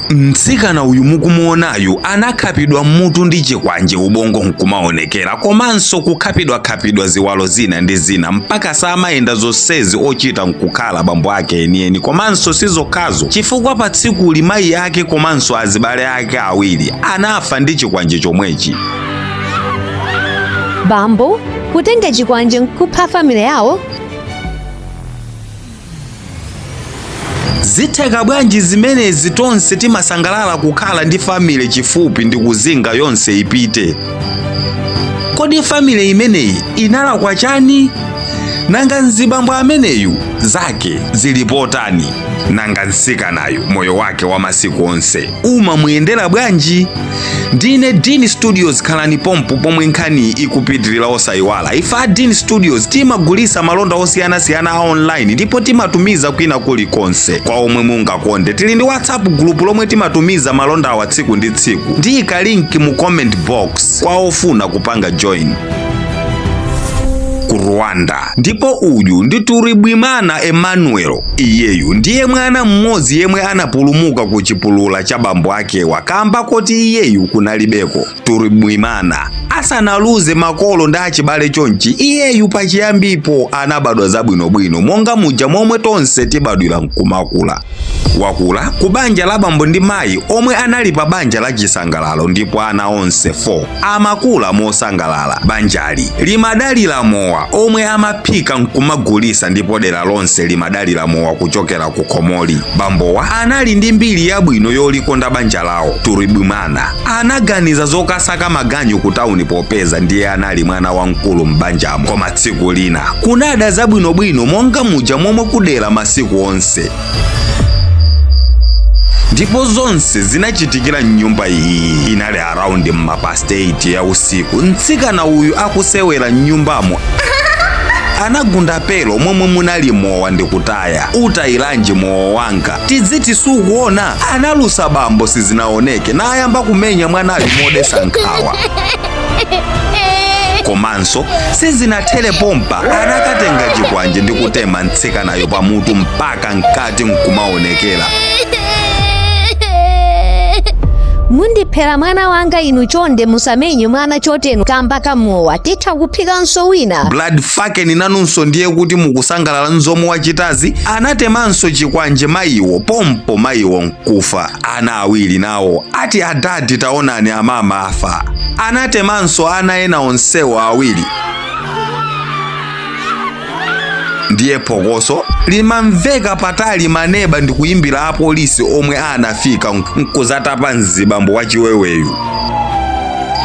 Mtsikana uyu mukumuonayu anakhapidwa mmutu ndi chikwanje ubongo nkumaonekera komanso kukhapidwa ziwalo zina ndi zina mpaka samayenda zonsezi ochita nkukhala bambo ake enieni komanso sizokhazo chifukwa pa tsiku limayi ake komanso azibale ake awiri anafa ndi chikwanje chomwechi. Bambo kutenga chikwanje nkupha family yawo? Zitheka bwanji zimenezi tonse timasangalala kukhala ndi family chifupi ndi kuzinga yonse ipite. Kodi family imeneyi inalakwa chani? Nanga nzibambo ameneyu zake zilipotani? Nanga nsikanayu moyo wake wa masiku onse umamuyendera bwanji? Ndine Dean Studios, khalani pompo pomwe nkhani ikupitirira osayiwala. Ife Dean Studios timagulisa malonda osiyanasiyana online ndipo timatumiza kwina kulikonse kwa omwe mungakonde. Tili ndi WhatsApp group lomwe timatumiza malonda awa tsiku ndi tsiku. Ndiyika link mu comment box kwa ofuna kupanga join. Rwanda ndipo uyu ndi Turibwimana Emmanuel. Iyeyu ndiye mwana mmodzi yemwe anapulumuka ku chipulula cha bambo ake wakamba kuti iyeyu kunalibeko. Turibwimana asanaluze makolo ndi achibale chonchi iyeyu pachiyambipo anabadwa zabwinobwino monga muja momwe tonse tibadwira nkumakula. Wakula ku banja la bambo ndi mayi omwe anali pa banja la chisangalalo ndipo ana onse 4 amakula mosangalala. Banjali limadalira mowa omwe amaphika nkumagulisa ndipo dera lonse limadalira mowa kuchokera ku Komoli. Bambowa anali ndi mbiri yabwino yolikonda banja lawo. Turibwimana anaganiza zokasaka maganyu ku tauni popeza ndiye anali mwana wamkulu mbanjamo. Koma tsiku lina kunada zabwinobwino monga muja momwe kudera masiku onse. Ndipo zonse zinachitikira mnyumba iyi. Inali around past 8 ya usiku. Mtsikana uyu akusewera mnyumbamo anagunda pelo momwe munali mowa ndi kutaya. Utayilanje mowa wanga tidziti sukuona? Analusa bambo sizinaoneke na ayamba kumenya mwana ali modesa nkhawa. Komanso sizinathele pompa anakatenga chikwanje ndi kutema mtsikanayo pamutu mpaka nkati nkumaonekera. Mundiphera mwana wanga inu chonde musamenye mwana choteno kamba kamowa titha kuphikanso wina. Blood fucking nanunso ndiye kuti mukusangalala nzomo wachitazi. Anatemanso chikwanje mayiwo pompo mayiwo nkufa. Ana awiri nawo ati adadi taonani amama afa. Anatemanso ana ena onsewo awiri. Ndiye phokoso limamveka patali maneba ndi kuyimbira apolisi omwe anafika nkuzatapa mzibambo wachiweweyu.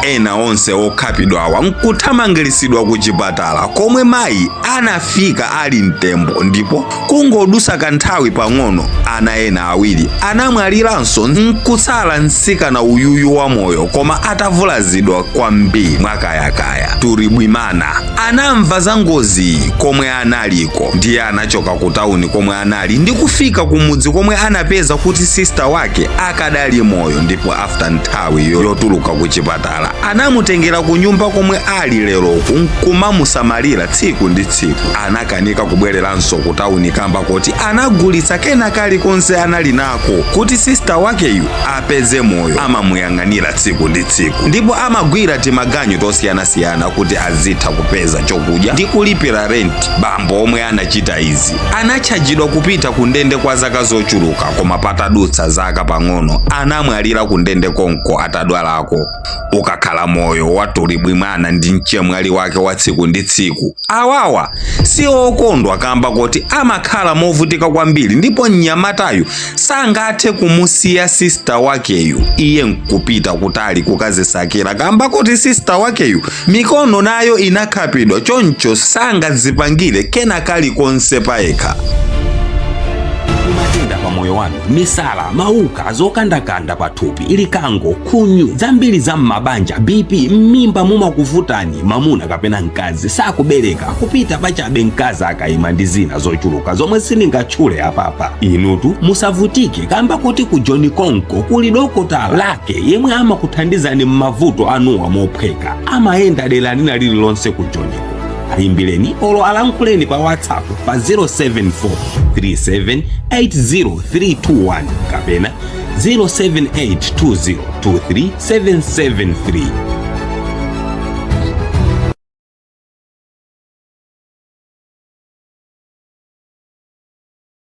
Ena onse okhapidwawa nkuthamangirisidwa ku chipatala komwe mayi anafika ali mtembo ndipo kungodusa kanthawi pang'ono ana ena awiri anamwaliranso nkutsala mtsikana uyuyu wa moyo koma atavulazidwa kwambiri mwakayakaya. Turibwimana anamva za ngozi komwe analiko ndiye anachoka ku tauni komwe anali ndi kufika kumudzi komwe anapeza kuti sister wake akadali moyo ndipo after nthawi yotuluka ku chipatala anamutengera ku nyumba komwe ali leroku nkumamusamalira tsiku ndi tsiku. Anakanika kubwereranso ku tauni kamba kuti anagulitsa kena kalikonse anali nako kuti sister wakeyu apeze moyo. Amamuyang'anira tsiku ndi tsiku ndipo amagwira timaganyu tosiyanasiyana kuti azitha kupeza chokudya ndi kulipira rent. Bambo omwe anachita izi anachajidwa kupita ku ndende kwa zaka zochuluka koma patadutsa zaka pang'ono anamwalira ku ndende konko atadwalako. Ukakhala moyo wa Turibwimana ndi mchemwali wake wa tsiku ndi tsiku. Awawa si okondwa kamba kuti amakhala movutika kwambiri ndipo mnyamatayu sangathe kumusiya sister wakeyu. Iye nkupita kutali kukazisakira kamba kuti sister wakeyu mikono nayo inakhapidwa choncho sangazipangire kena kalikonse payekha. Matenda pa moyo wanu, misala, mauka, zokandakanda pathupi, ilikango, khunyu, zambiri za mmabanja, BP, mmimba mumakuvutani, mamuna kapena mkazi sakubereka kupita pachabe mkazi akayima ndi zina zochuluka zomwe siningatchule apapa. Inutu musavutike kamba kuti ku John Konko kuli dokotala lake yemwe amakuthandizani mmavuto anuwa mophweka. Amayenda dera lina lililonse ku John. ayimbireni olo alankhuleni pa WhatsApp pa 07437803321 kapena 07820237773.